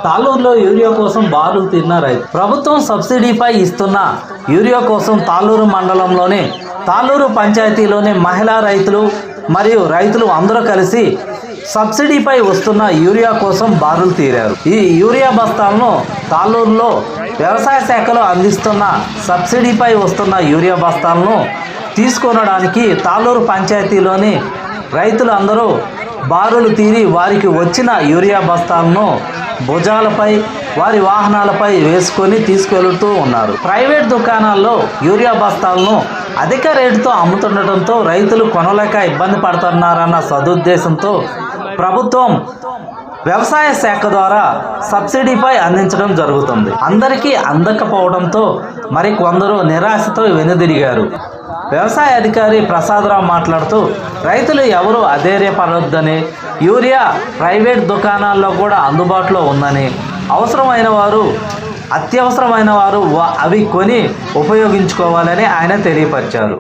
తాళ్ళూరులో urea కోసం బారులు తీరిన రైతు. ప్రభుత్వం సబ్సిడీపై ఇస్తున్న యూరియా కోసం తాళ్ళూరు మండలంలోని తాళ్ళూరు పంచాయతీలోని మహిళా రైతులు మరియు రైతులు అందరూ కలిసి సబ్సిడీపై వస్తున్న యూరియా కోసం బారులు తీరారు. ఈ యూరియా బస్తాలను తాళ్ళూరులో వ్యవసాయ శాఖలో అందిస్తున్న సబ్సిడీపై వస్తున్న యూరియా బస్తాలను తీసుకొనడానికి తాళ్ళూరు పంచాయతీలోని రైతులు అందరూ బారులు తీరి వారికి వచ్చిన యూరియా బస్తాలను భుజాలపై వారి వాహనాలపై వేసుకొని తీసుకెళ్తూ ఉన్నారు. ప్రైవేట్ దుకాణాల్లో యూరియా బస్తాలను అధిక రేటుతో అమ్ముతుండటంతో రైతులు కొనలేక ఇబ్బంది పడుతున్నారన్న సదుద్దేశంతో ప్రభుత్వం వ్యవసాయ శాఖ ద్వారా సబ్సిడీపై అందించడం జరుగుతుంది. అందరికీ అందకపోవడంతో మరి కొందరు నిరాశతో వెనుదిరిగారు. వ్యవసాయ అధికారి ప్రసాదరావు మాట్లాడుతూ రైతులు ఎవరు అధైర్యపడొద్దని, యూరియా ప్రైవేట్ దుకాణాల్లో కూడా అందుబాటులో ఉందని, అవసరమైన వారు అత్యవసరమైన వారు అవి కొని ఉపయోగించుకోవాలని ఆయన తెలియపరిచారు.